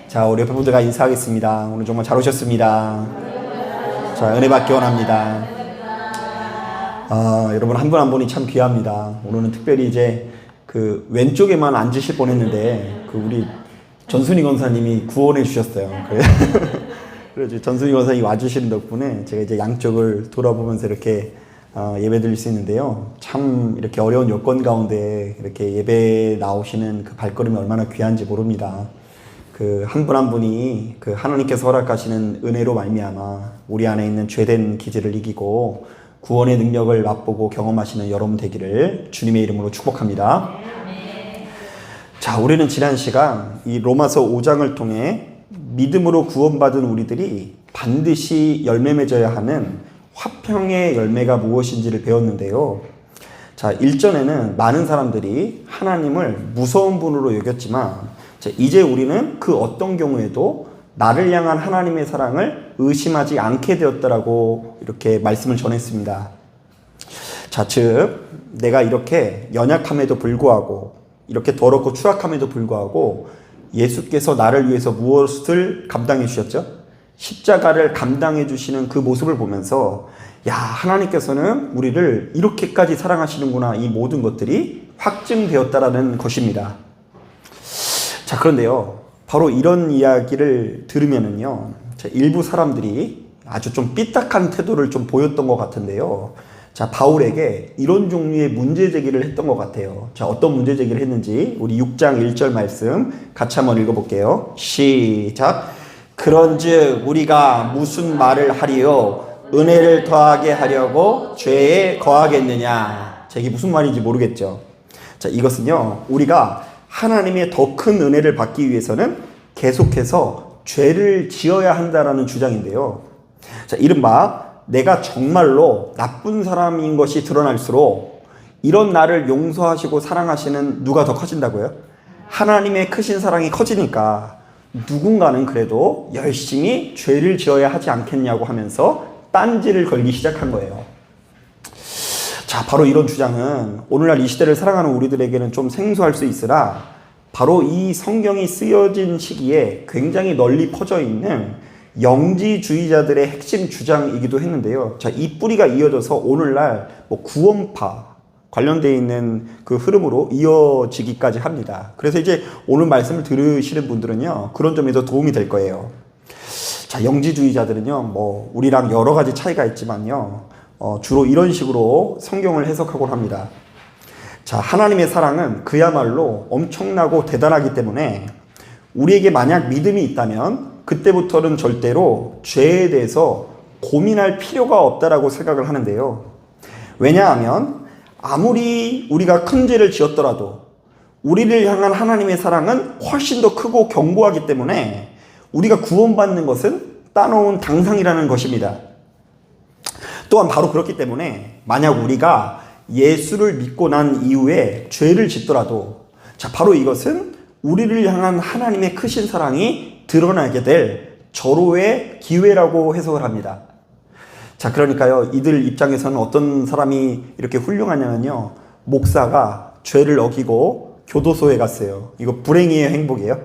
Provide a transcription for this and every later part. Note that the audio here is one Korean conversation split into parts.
자, 우리 옆에 분들과 인사하겠습니다. 오늘 정말 잘 오셨습니다. 자, 은혜 받기 원합니다. 여러분 한 분 한 분이 참 귀합니다. 오늘은 특별히 이제 그 왼쪽에만 앉으실 뻔했는데 그 우리 전순희 권사님이 구원해 주셨어요. 그래서 전순희 권사님이 와주시는 덕분에 제가 이제 양쪽을 돌아보면서 이렇게 예배 드릴 수 있는데요. 참 이렇게 어려운 여건 가운데 이렇게 예배 나오시는 그 발걸음이 얼마나 귀한지 모릅니다. 그 한 분 한 분이 그 하나님께서 허락하시는 은혜로 말미암아 우리 안에 있는 죄된 기질을 이기고 구원의 능력을 맛보고 경험하시는 여러분 되기를 주님의 이름으로 축복합니다. 자, 우리는 지난 시간 이 로마서 5장을 통해 믿음으로 구원받은 우리들이 반드시 열매 맺어야 하는 화평의 열매가 무엇인지를 배웠는데요. 자, 일전에는 많은 사람들이 하나님을 무서운 분으로 여겼지만 자, 이제 우리는 그 어떤 경우에도 나를 향한 하나님의 사랑을 의심하지 않게 되었다라고 이렇게 말씀을 전했습니다. 자, 즉 내가 이렇게 연약함에도 불구하고 이렇게 더럽고 추악함에도 불구하고 예수께서 나를 위해서 무엇을 감당해 주셨죠? 십자가를 감당해 주시는 그 모습을 보면서 야, 하나님께서는 우리를 이렇게까지 사랑하시는구나, 이 모든 것들이 확증되었다라는 것입니다. 자, 그런데요, 바로 이런 이야기를 들으면은요, 일부 사람들이 아주 좀 삐딱한 태도를 좀 보였던 것 같은데요. 자, 바울에게 이런 종류의 문제 제기를 했던 것 같아요. 자, 어떤 문제 제기를 했는지 우리 6장 1절 말씀 같이 한번 읽어볼게요. 시작. 그런즉 우리가 무슨 말을 하리요? 은혜를 더하게 하려고 죄에 거하겠느냐? 자, 이게 무슨 말인지 모르겠죠. 자, 이것은요, 우리가 하나님의 더 큰 은혜를 받기 위해서는 계속해서 죄를 지어야 한다라는 주장인데요. 자, 이른바 내가 정말로 나쁜 사람인 것이 드러날수록 이런 나를 용서하시고 사랑하시는 누가 더 커진다고요? 하나님의 크신 사랑이 커지니까 누군가는 그래도 열심히 죄를 지어야 하지 않겠냐고 하면서 딴지를 걸기 시작한 거예요. 자, 바로 이런 주장은 오늘날 이 시대를 살아가는 우리들에게는 좀 생소할 수 있으나 바로 이 성경이 쓰여진 시기에 굉장히 널리 퍼져 있는 영지주의자들의 핵심 주장이기도 했는데요. 자, 이 뿌리가 이어져서 오늘날 구원파 관련되어 있는 그 흐름으로 이어지기까지 합니다. 그래서 이제 오늘 말씀을 들으시는 분들은요, 그런 점에서 도움이 될 거예요. 자, 영지주의자들은요, 우리랑 여러 가지 차이가 있지만요, 주로 이런 식으로 성경을 해석하곤 합니다. 자, 하나님의 사랑은 그야말로 엄청나고 대단하기 때문에 우리에게 만약 믿음이 있다면 그때부터는 절대로 죄에 대해서 고민할 필요가 없다라고 생각을 하는데요. 왜냐하면 아무리 우리가 큰 죄를 지었더라도 우리를 향한 하나님의 사랑은 훨씬 더 크고 견고하기 때문에 우리가 구원받는 것은 따놓은 당상이라는 것입니다. 또한 바로 그렇기 때문에 만약 우리가 예수를 믿고 난 이후에 죄를 짓더라도 자, 바로 이것은 우리를 향한 하나님의 크신 사랑이 드러나게 될 절호의 기회라고 해석을 합니다. 자, 그러니까요, 이들 입장에서는 어떤 사람이 이렇게 훌륭하냐면요, 목사가 죄를 어기고 교도소에 갔어요. 이거 불행이에요, 행복이에요?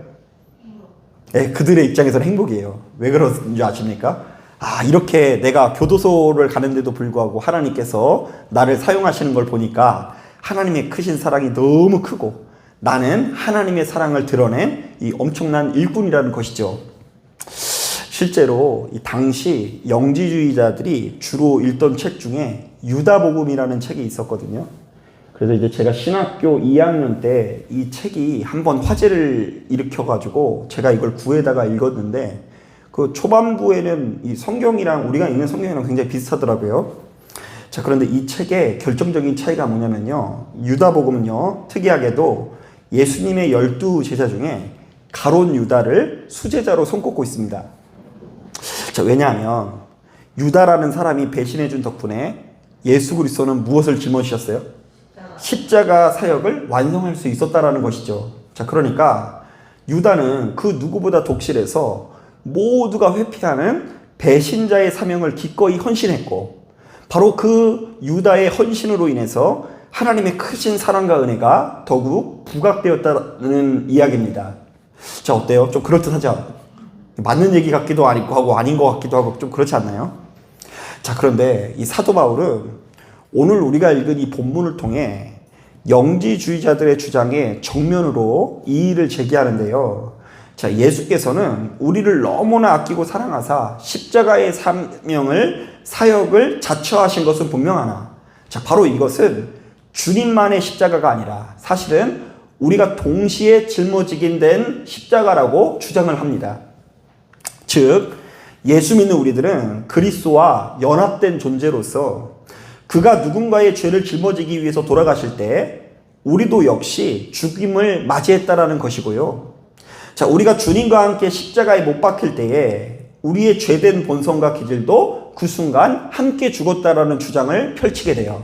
네, 그들의 입장에서는 행복이에요. 왜 그런지 아십니까? 이렇게 내가 교도소를 가는데도 불구하고 하나님께서 나를 사용하시는 걸 보니까 하나님의 크신 사랑이 너무 크고 나는 하나님의 사랑을 드러낸 이 엄청난 일꾼이라는 것이죠. 실제로 이 당시 영지주의자들이 주로 읽던 책 중에 유다복음이라는 책이 있었거든요. 그래서 이제 제가 신학교 2학년 때 이 책이 한번 화제를 일으켜가지고 제가 이걸 구해다가 읽었는데 그 초반부에는 이 성경이랑 우리가 읽는 성경이랑 굉장히 비슷하더라고요. 자, 그런데 이 책의 결정적인 차이가 뭐냐면요, 유다복음은요, 특이하게도 예수님의 12 제자 중에 가룟 유다를 수제자로 손꼽고 있습니다. 자, 왜냐하면 유다라는 사람이 배신해준 덕분에 예수 그리스도는 무엇을 짊어지셨어요? 십자가 사역을 완성할 수 있었다라는 것이죠. 자, 그러니까 유다는 그 누구보다 독실해서 모두가 회피하는 배신자의 사명을 기꺼이 헌신했고 바로 그 유다의 헌신으로 인해서 하나님의 크신 사랑과 은혜가 더욱 부각되었다는 이야기입니다. 자, 어때요? 좀 그럴듯하죠? 맞는 얘기 같기도 하고 아닌 것 같기도 하고 좀 그렇지 않나요? 자, 그런데 이 사도 바울은 오늘 우리가 읽은 이 본문을 통해 영지주의자들의 주장에 정면으로 이의를 제기하는데요. 자, 예수께서는 우리를 너무나 아끼고 사랑하사 십자가의 사역을 자처하신 것은 분명하나, 자, 바로 이것은 주님만의 십자가가 아니라 사실은 우리가 동시에 짊어지게 된 십자가라고 주장을 합니다. 즉, 예수 믿는 우리들은 그리스도와 연합된 존재로서 그가 누군가의 죄를 짊어지기 위해서 돌아가실 때 우리도 역시 죽임을 맞이했다라는 것이고요. 자, 우리가 주님과 함께 십자가에 못 박힐 때에 우리의 죄된 본성과 기질도 그 순간 함께 죽었다라는 주장을 펼치게 돼요.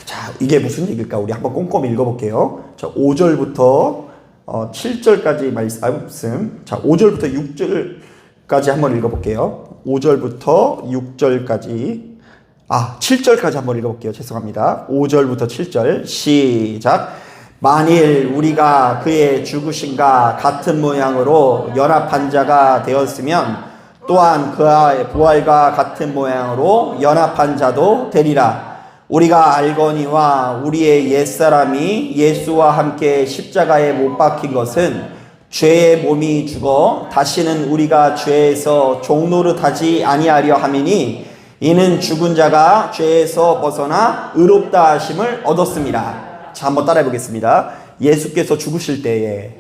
자, 이게 무슨 얘기일까? 우리 한번 꼼꼼히 읽어볼게요. 자, 5절부터 7절까지 말씀. 자, 5절부터 6절까지 한번 읽어볼게요. 5절부터 6절까지. 7절까지 한번 읽어볼게요. 죄송합니다. 5절부터 7절 시작. 만일 우리가 그의 죽으심과 같은 모양으로 연합한 자가 되었으면 또한 그의 부활과 같은 모양으로 연합한 자도 되리라. 우리가 알거니와 우리의 옛사람이 예수와 함께 십자가에 못 박힌 것은 죄의 몸이 죽어 다시는 우리가 죄에서 종노릇하지 아니하려 함이니 이는 죽은 자가 죄에서 벗어나 의롭다 하심을 얻었습니다. 자, 한번 따라해 보겠습니다. 예수께서 죽으실 때에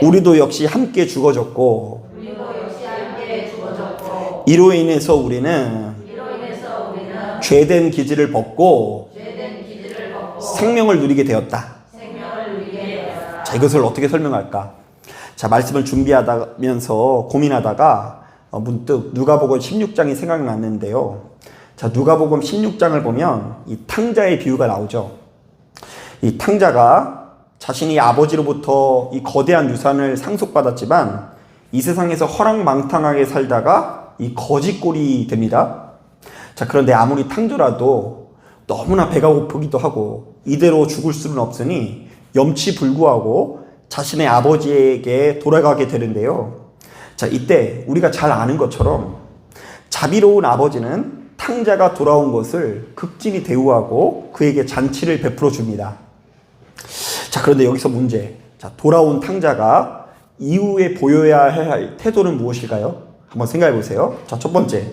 우리도 역시 함께 죽어졌고 이로 인해서 우리는 죄된 기질을 벗고 생명을 누리게 되었다. 자, 이것을 어떻게 설명할까? 자, 말씀을 준비하면서 고민하다가 문득 누가복음 16장이 생각났는데요. 자, 누가복음 16장을 보면 이 탕자의 비유가 나오죠. 이 탕자가 자신이 아버지로부터 이 거대한 유산을 상속받았지만 이 세상에서 허랑망탕하게 살다가 이 거지꼴이 됩니다. 자, 그런데 아무리 탕조라도 너무나 배가 고프기도 하고 이대로 죽을 수는 없으니 염치불구하고 자신의 아버지에게 돌아가게 되는데요. 자, 이때 우리가 잘 아는 것처럼 자비로운 아버지는 탕자가 돌아온 것을 극진히 대우하고 그에게 잔치를 베풀어 줍니다. 자, 그런데 여기서 문제. 자, 돌아온 탕자가 이후에 보여야 할 태도는 무엇일까요? 한번 생각해 보세요. 자, 첫 번째.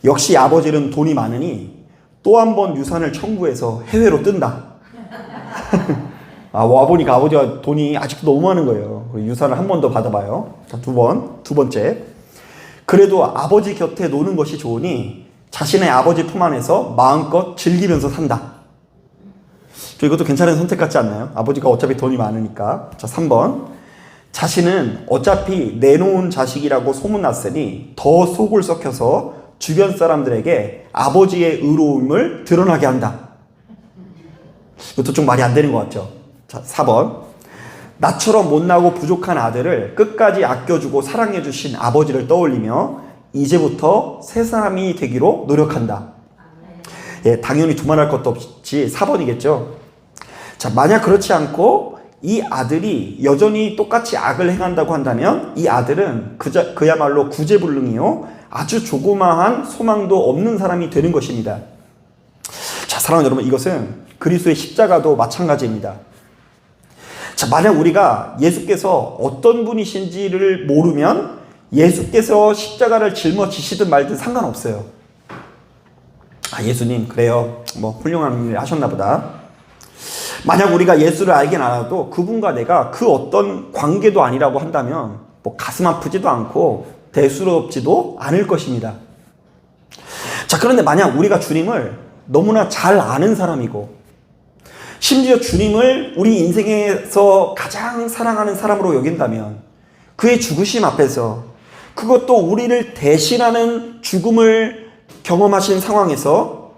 역시 아버지는 돈이 많으니 또 한 번 유산을 청구해서 해외로 뜬다. 와보니까 아버지가 돈이 아직도 너무 많은 거예요. 유산을 한 번 더 받아봐요. 자, 두 번째. 그래도 아버지 곁에 노는 것이 좋으니 자신의 아버지 품 안에서 마음껏 즐기면서 산다. 이것도 괜찮은 선택 같지 않나요? 아버지가 어차피 돈이 많으니까. 자, 3번. 자신은 어차피 내놓은 자식이라고 소문났으니 더 속을 썩혀서 주변 사람들에게 아버지의 의로움을 드러나게 한다. 이것도 좀 말이 안 되는 것 같죠? 자, 4번. 나처럼 못나고 부족한 아들을 끝까지 아껴주고 사랑해주신 아버지를 떠올리며 이제부터 새 사람이 되기로 노력한다. 예, 당연히 두말할 것도 없이 4번이겠죠. 자, 만약 그렇지 않고 이 아들이 여전히 똑같이 악을 행한다고 한다면 이 아들은 그야말로 구제불능이요 아주 조그마한 소망도 없는 사람이 되는 것입니다. 자, 사랑하는 여러분, 이것은 그리스도의 십자가도 마찬가지입니다. 자, 만약 우리가 예수께서 어떤 분이신지를 모르면 예수께서 십자가를 짊어지시든 말든 상관없어요. 예수님, 그래요. 훌륭한 일 하셨나 보다. 만약 우리가 예수를 알긴 알아도 그분과 내가 그 어떤 관계도 아니라고 한다면 가슴 아프지도 않고 대수롭지도 않을 것입니다. 자, 그런데 만약 우리가 주님을 너무나 잘 아는 사람이고 심지어 주님을 우리 인생에서 가장 사랑하는 사람으로 여긴다면 그의 죽으심 앞에서 그것도 우리를 대신하는 죽음을 경험하신 상황에서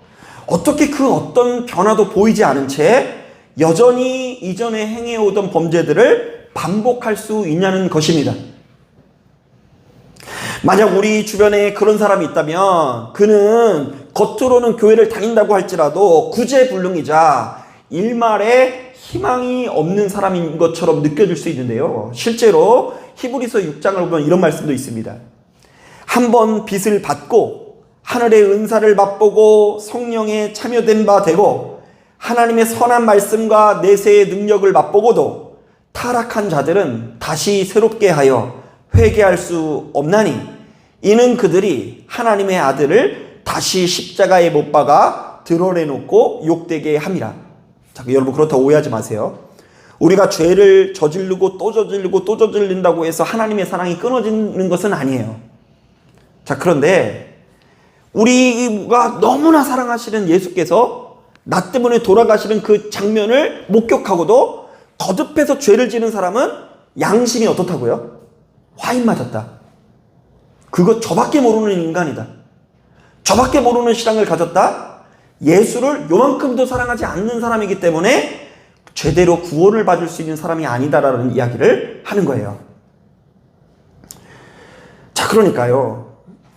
어떻게 그 어떤 변화도 보이지 않은 채 여전히 이전에 행해오던 범죄들을 반복할 수 있냐는 것입니다. 만약 우리 주변에 그런 사람이 있다면 그는 겉으로는 교회를 다닌다고 할지라도 구제불능이자 일말의 희망이 없는 사람인 것처럼 느껴질 수 있는데요. 실제로 히브리서 6장을 보면 이런 말씀도 있습니다. 한번 빚을 받고 하늘의 은사를 맛보고 성령에 참여된 바 되고 하나님의 선한 말씀과 내세의 능력을 맛보고도 타락한 자들은 다시 새롭게 하여 회개할 수 없나니 이는 그들이 하나님의 아들을 다시 십자가에 못 박아 드러내놓고 욕되게 함이라. 자, 여러분 그렇다고 오해하지 마세요. 우리가 죄를 저지르고 또 저지르고 또 저지른다고 해서 하나님의 사랑이 끊어지는 것은 아니에요. 자, 그런데 우리가 너무나 사랑하시는 예수께서 나 때문에 돌아가시는 그 장면을 목격하고도 거듭해서 죄를 지는 사람은 양심이 어떻다고요? 화인 맞았다. 그거 저밖에 모르는 인간이다. 저밖에 모르는 신앙을 가졌다. 예수를 요만큼도 사랑하지 않는 사람이기 때문에 제대로 구원을 받을 수 있는 사람이 아니다라는 이야기를 하는 거예요. 자, 그러니까요.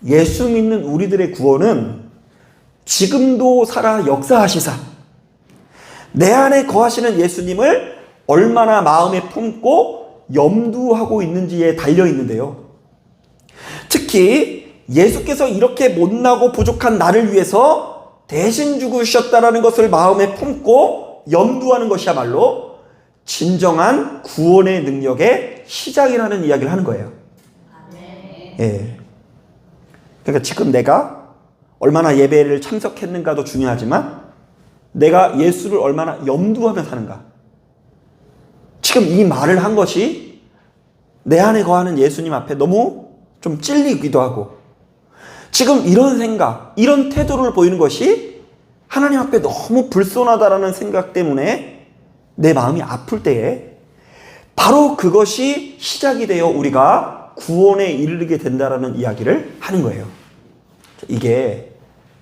예수 믿는 우리들의 구원은 지금도 살아 역사하시사 내 안에 거하시는 예수님을 얼마나 마음에 품고 염두하고 있는지에 달려 있는데요. 특히 예수께서 이렇게 못나고 부족한 나를 위해서 대신 죽으셨다는 것을 마음에 품고 염두하는 것이야말로 진정한 구원의 능력의 시작이라는 이야기를 하는 거예요. 예. 그러니까 지금 내가 얼마나 예배를 참석했는가도 중요하지만 내가 예수를 얼마나 염두하며 사는가. 지금 이 말을 한 것이 내 안에 거하는 예수님 앞에 너무 좀 찔리기도 하고 지금 이런 생각, 이런 태도를 보이는 것이 하나님 앞에 너무 불손하다라는 생각 때문에 내 마음이 아플 때에 바로 그것이 시작이 되어 우리가 구원에 이르게 된다라는 이야기를 하는 거예요. 이게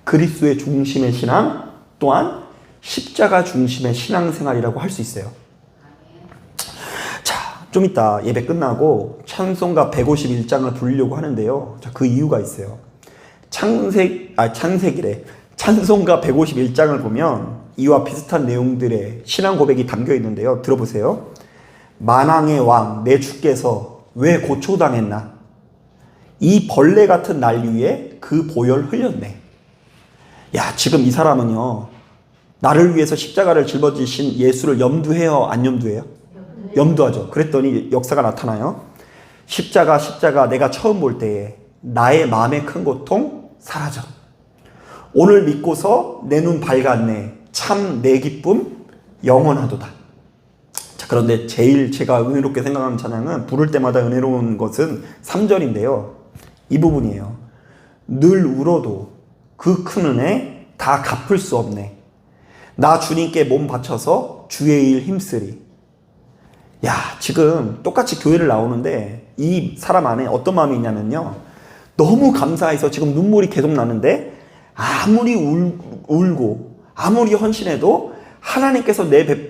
그리스도의 중심의 신앙 또한 십자가 중심의 신앙생활이라고 할 수 있어요. 자, 좀 이따 예배 끝나고 찬송가 151장을 부르려고 하는데요. 자, 그 이유가 있어요. 찬송가 151장을 보면 이와 비슷한 내용들의 신앙 고백이 담겨 있는데요. 들어보세요. 만왕의 왕 내 주께서 왜 고초당했나? 이 벌레 같은 날 위에 그 보혈 흘렸네. 야, 지금 이 사람은요, 나를 위해서 십자가를 짊어지신 예수를 염두해요? 안 염두해요? 염두하죠. 그랬더니 역사가 나타나요. 십자가 내가 처음 볼 때에 나의 마음의 큰 고통 사라져. 오늘 믿고서 내 눈 밝았네. 참 내 기쁨 영원하도다. 자, 그런데 제일 제가 은혜롭게 생각하는 찬양은 부를 때마다 은혜로운 것은 3절인데요. 이 부분이에요. 늘 울어도 그 큰 은혜 다 갚을 수 없네. 나 주님께 몸 바쳐서 주의 일 힘쓰리. 야, 지금 똑같이 교회를 나오는데 이 사람 안에 어떤 마음이 있냐면요. 너무 감사해서 지금 눈물이 계속 나는데 아무리 울고 아무리 헌신해도 하나님께서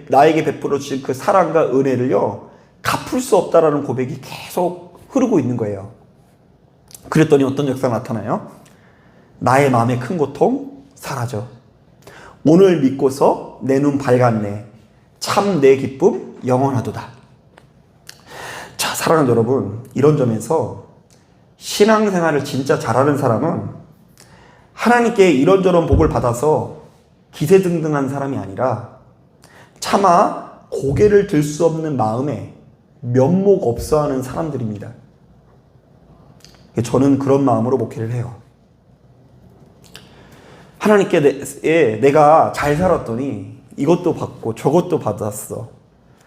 나에게 베풀어 주신 그 사랑과 은혜를요 갚을 수 없다라는 고백이 계속 흐르고 있는 거예요. 그랬더니 어떤 역사가 나타나요? 나의 마음의 큰 고통 사라져. 오늘 믿고서 내 눈 밝았네. 참 내 기쁨 영원하도다. 자, 사랑하는 여러분, 이런 점에서 신앙생활을 진짜 잘하는 사람은 하나님께 이런저런 복을 받아서 기세등등한 사람이 아니라 차마 고개를 들 수 없는 마음에 면목 없어하는 사람들입니다. 저는 그런 마음으로 목회를 해요. 하나님께 내가 잘 살았더니 이것도 받고 저것도 받았어.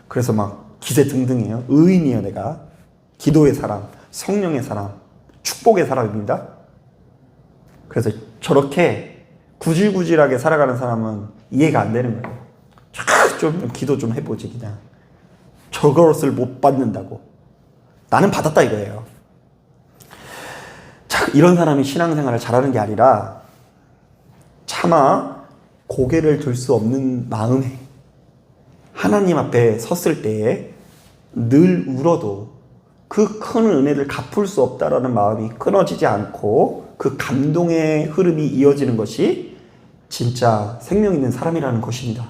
그래서 막 기세등등해요. 의인이에요, 내가. 기도의 사람, 성령의 사람, 축복의 사람입니다. 그래서 저렇게 구질구질하게 살아가는 사람은 이해가 안 되는 거예요. 좀 기도 좀 해보지 그냥. 저것을 못 받는다고. 나는 받았다 이거예요. 자, 이런 사람이 신앙생활을 잘하는 게 아니라 차마 고개를 들 수 없는 마음에 하나님 앞에 섰을 때에 늘 울어도 그 큰 은혜를 갚을 수 없다라는 마음이 끊어지지 않고 그 감동의 흐름이 이어지는 것이 진짜 생명 있는 사람이라는 것입니다.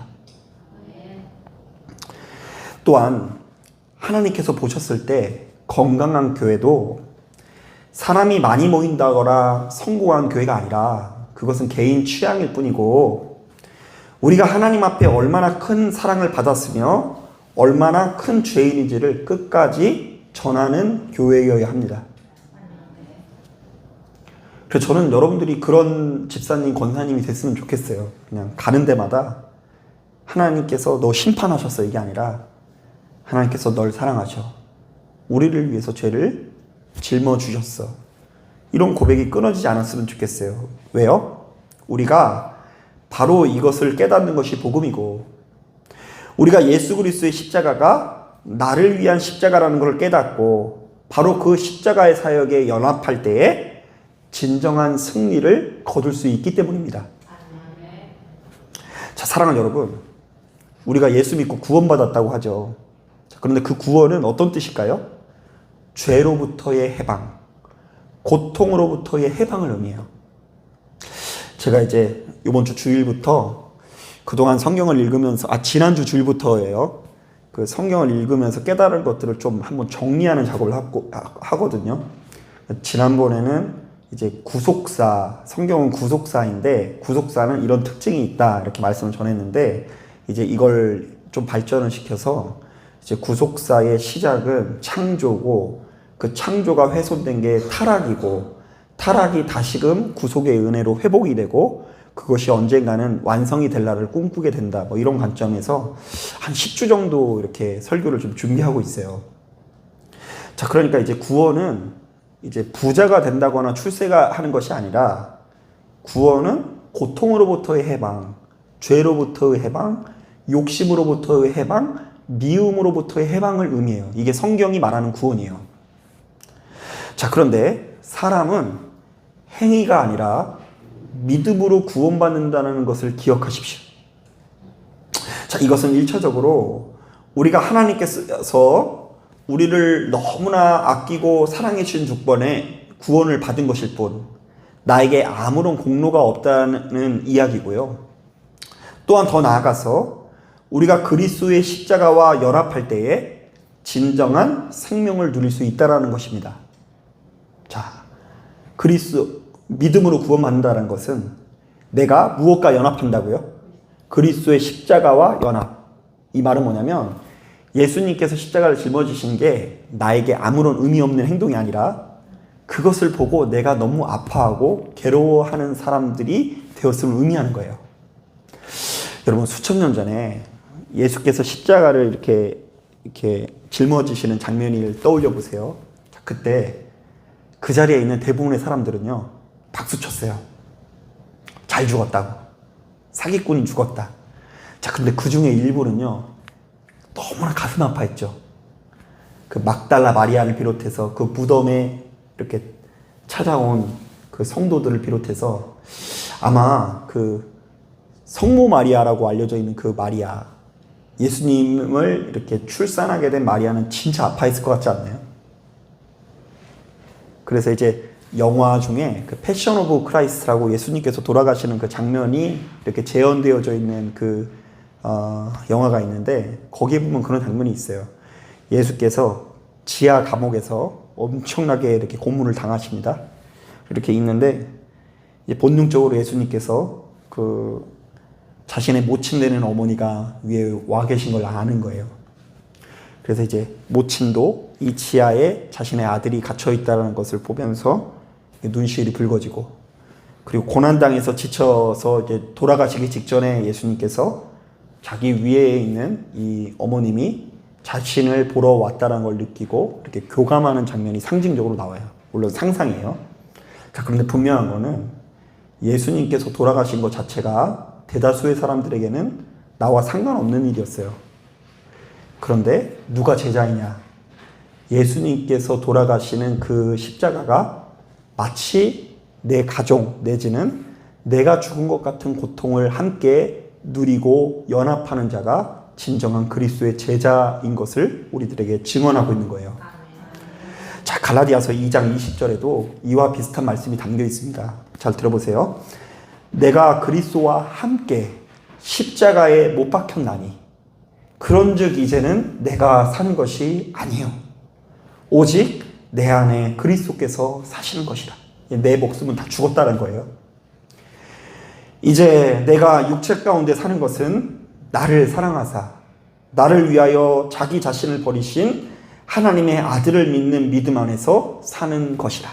또한 하나님께서 보셨을 때 건강한 교회도 사람이 많이 모인다거나 성공한 교회가 아니라 그것은 개인 취향일 뿐이고, 우리가 하나님 앞에 얼마나 큰 사랑을 받았으며 얼마나 큰 죄인인지를 끝까지 전하는 교회여야 합니다. 그래서 저는 여러분들이 그런 집사님, 권사님이 됐으면 좋겠어요. 그냥 가는 데마다 하나님께서 너 심판하셨어 이게 아니라 하나님께서 널 사랑하셔. 우리를 위해서 죄를 짊어주셨어. 이런 고백이 끊어지지 않았으면 좋겠어요. 왜요? 우리가 바로 이것을 깨닫는 것이 복음이고, 우리가 예수 그리스도의 십자가가 나를 위한 십자가라는 걸 깨닫고 바로 그 십자가의 사역에 연합할 때에 진정한 승리를 거둘 수 있기 때문입니다. 자, 사랑하는 여러분, 우리가 예수 믿고 구원받았다고 하죠. 자, 그런데 그 구원은 어떤 뜻일까요? 죄로부터의 해방, 고통으로부터의 해방을 의미해요. 제가 이제 이번 주 주일부터 그동안 성경을 읽으면서, 지난주 주일부터예요. 그 성경을 읽으면서 깨달은 것들을 좀 한번 정리하는 작업을 하거든요. 지난번에는 이제 구속사, 성경은 구속사인데 구속사는 이런 특징이 있다 이렇게 말씀을 전했는데, 이제 이걸 좀 발전을 시켜서 이제 구속사의 시작은 창조고, 그 창조가 훼손된 게 타락이고, 타락이 다시금 구속의 은혜로 회복이 되고, 그것이 언젠가는 완성이 될 날을 꿈꾸게 된다. 뭐 이런 관점에서 한 10주 정도 이렇게 설교를 좀 준비하고 있어요. 자, 그러니까 이제 구원은 이제 부자가 된다거나 출세가 하는 것이 아니라, 구원은 고통으로부터의 해방, 죄로부터의 해방, 욕심으로부터의 해방, 미움으로부터의 해방을 의미해요. 이게 성경이 말하는 구원이에요. 자, 그런데 사람은 행위가 아니라 믿음으로 구원받는다는 것을 기억하십시오. 자, 이것은 1차적으로 우리가 하나님께서 우리를 너무나 아끼고 사랑해 주신 조건에 구원을 받은 것일 뿐, 나에게 아무런 공로가 없다는 이야기고요. 또한 더 나아가서 우리가 그리스도의 십자가와 연합할 때에 진정한 생명을 누릴 수 있다는 것입니다. 자, 믿음으로 구원받는다는 것은 내가 무엇과 연합한다고요? 그리스도의 십자가와 연합. 이 말은 뭐냐면, 예수님께서 십자가를 짊어지신 게 나에게 아무런 의미 없는 행동이 아니라 그것을 보고 내가 너무 아파하고 괴로워하는 사람들이 되었음을 의미하는 거예요. 여러분, 수천 년 전에 예수께서 십자가를 이렇게 짊어지시는 장면을 떠올려 보세요. 그때 그 자리에 있는 대부분의 사람들은요, 박수 쳤어요. 잘 죽었다고. 사기꾼이 죽었다. 자, 근데 그 중에 일부는요, 너무나 가슴 아파했죠. 그 막달라 마리아를 비롯해서 그 무덤에 이렇게 찾아온 그 성도들을 비롯해서 아마 그 성모 마리아라고 알려져 있는 그 마리아, 예수님을 이렇게 출산하게 된 마리아는 진짜 아파했을 것 같지 않나요? 그래서 이제 영화 중에 그 패션 오브 크라이스트라고 예수님께서 돌아가시는 그 장면이 이렇게 재현되어져 있는 그 영화가 있는데, 거기에 보면 그런 장면이 있어요. 예수께서 지하 감옥에서 엄청나게 이렇게 고문을 당하십니다. 이렇게 있는데, 이제 본능적으로 예수님께서 그 자신의 모친 되는 어머니가 위에 와 계신 걸 아는 거예요. 그래서 이제 모친도 이 지하에 자신의 아들이 갇혀 있다는 것을 보면서 눈시울이 붉어지고, 그리고 고난당해서 지쳐서 이제 돌아가시기 직전에 예수님께서 자기 위에 있는 이 어머님이 자신을 보러 왔다는 걸 느끼고 이렇게 교감하는 장면이 상징적으로 나와요. 물론 상상이에요. 자, 그런데 분명한 거는 예수님께서 돌아가신 것 자체가 대다수의 사람들에게는 나와 상관없는 일이었어요. 그런데 누가 제자이냐? 예수님께서 돌아가시는 그 십자가가 마치 내 가족 내지는 내가 죽은 것 같은 고통을 함께 누리고 연합하는 자가 진정한 그리스도의 제자인 것을 우리들에게 증언하고 있는 거예요. 자, 갈라디아서 2장 20절에도 이와 비슷한 말씀이 담겨 있습니다. 잘 들어보세요. 내가 그리스도와 함께 십자가에 못 박혔나니 그런즉 이제는 내가 사는 것이 아니요 오직 내 안에 그리스도께서 사시는 것이라. 내 목숨은 다 죽었다는 거예요. 이제 내가 육체 가운데 사는 것은 나를 사랑하사 나를 위하여 자기 자신을 버리신 하나님의 아들을 믿는 믿음 안에서 사는 것이라.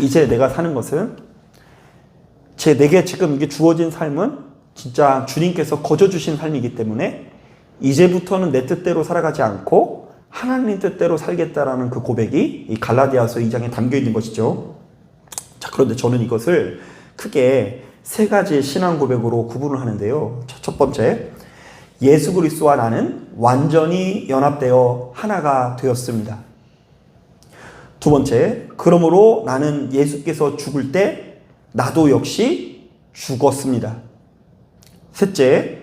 이제 내가 사는 것은 내게 지금 이게 주어진 삶은 진짜 주님께서 거저주신 삶이기 때문에 이제부터는 내 뜻대로 살아가지 않고 하나님 뜻대로 살겠다라는 그 고백이 이 갈라디아서 2장에 담겨 있는 것이죠. 자, 그런데 저는 이것을 크게 세 가지 신앙 고백으로 구분을 하는데요. 첫 번째, 예수 그리스도와 나는 완전히 연합되어 하나가 되었습니다. 두 번째, 그러므로 나는 예수께서 죽을 때 나도 역시 죽었습니다. 셋째,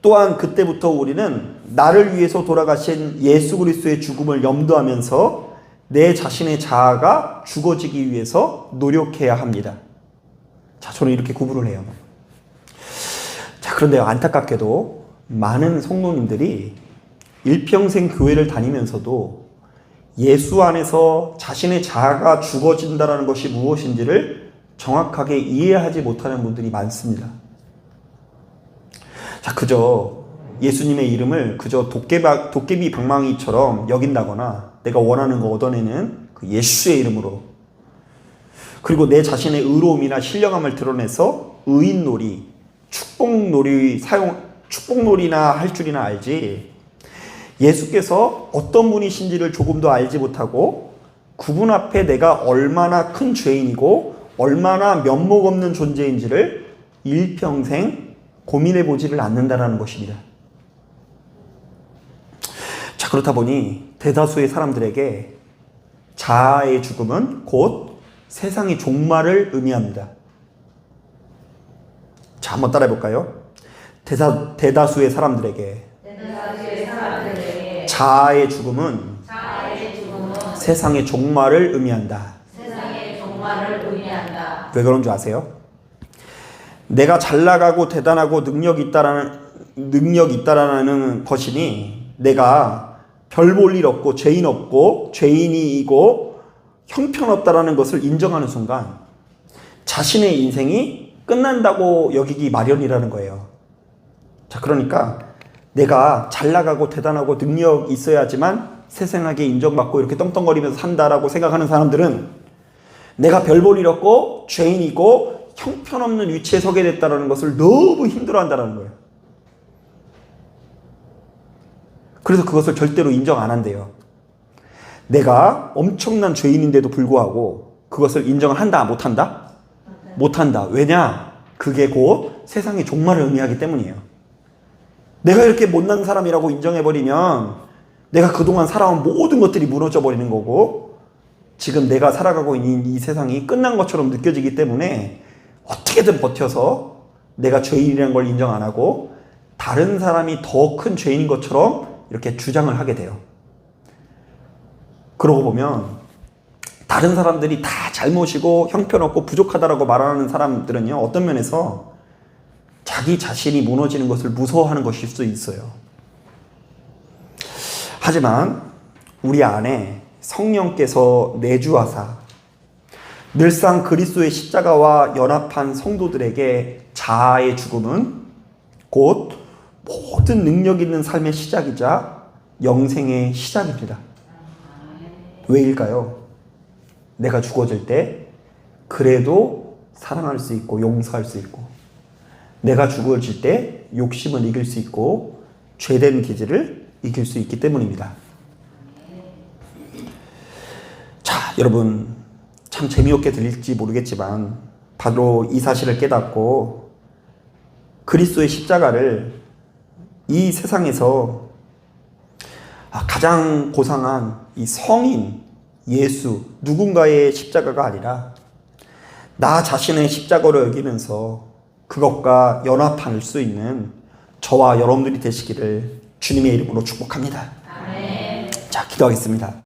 또한 그때부터 우리는 나를 위해서 돌아가신 예수 그리스도의 죽음을 염두하면서 내 자신의 자아가 죽어지기 위해서 노력해야 합니다. 자, 저는 이렇게 구분을 해요. 자, 그런데 안타깝게도 많은 성도님들이 일평생 교회를 다니면서도 예수 안에서 자신의 자아가 죽어진다는 것이 무엇인지를 정확하게 이해하지 못하는 분들이 많습니다. 자, 그저 예수님의 이름을 그저 도깨비 방망이처럼 여긴다거나 내가 원하는 거 얻어내는 그 예수의 이름으로, 그리고 내 자신의 의로움이나 신령함을 드러내서 의인놀이, 축복놀이나 할 줄이나 알지, 예수께서 어떤 분이신지를 조금도 알지 못하고 그분 앞에 내가 얼마나 큰 죄인이고 얼마나 면목 없는 존재인지를 일평생 고민해 보지를 않는다는 것입니다. 자, 그렇다 보니 대다수의 사람들에게 자아의 죽음은 곧 세상의 종말을 의미합니다. 자, 한번 따라해 볼까요? 대다수의 사람들에게 자아의 죽음은 세상의 종말을 의미한다. 왜 그런 줄 아세요? 내가 잘 나가고 대단하고 능력이 있다라는 것이니 내가 별 볼 일 없고 죄인 없고 죄인이고 형편없다라는 것을 인정하는 순간 자신의 인생이 끝난다고 여기기 마련이라는 거예요. 자, 그러니까 내가 잘 나가고 대단하고 능력 있어야지만 세상에게 인정받고 이렇게 떵떵거리면서 산다라고 생각하는 사람들은 내가 별 볼 일 없고 죄인이고 형편없는 위치에 서게 됐다는 것을 너무 힘들어한다는 거예요. 그래서 그것을 절대로 인정 안 한대요. 내가 엄청난 죄인인데도 불구하고 그것을 인정을 한다, 못한다? 못한다. 왜냐? 그게 곧 세상의 종말을 의미하기 때문이에요. 내가 이렇게 못난 사람이라고 인정해버리면 내가 그동안 살아온 모든 것들이 무너져 버리는 거고 지금 내가 살아가고 있는 이 세상이 끝난 것처럼 느껴지기 때문에 어떻게든 버텨서 내가 죄인이라는 걸 인정 안 하고 다른 사람이 더 큰 죄인인 것처럼 이렇게 주장을 하게 돼요. 그러고 보면 다른 사람들이 다 잘못이고 형편없고 부족하다라고 말하는 사람들은요, 어떤 면에서 자기 자신이 무너지는 것을 무서워하는 것일 수 있어요. 하지만 우리 안에 성령께서 내주하사 늘상 그리스도의 십자가와 연합한 성도들에게 자아의 죽음은 곧 모든 능력 있는 삶의 시작이자 영생의 시작입니다. 왜일까요? 내가 죽어질 때 그래도 사랑할 수 있고 용서할 수 있고, 내가 죽어질 때 욕심을 이길 수 있고 죄된 기질을 이길 수 있기 때문입니다. 자, 여러분 참 재미없게 들릴지 모르겠지만 바로 이 사실을 깨닫고 그리스도의 십자가를 이 세상에서 가장 고상한 이 성인 예수 누군가의 십자가가 아니라 나 자신의 십자가로 여기면서 그것과 연합할 수 있는 저와 여러분들이 되시기를 주님의 이름으로 축복합니다. 아멘. 자, 기도하겠습니다.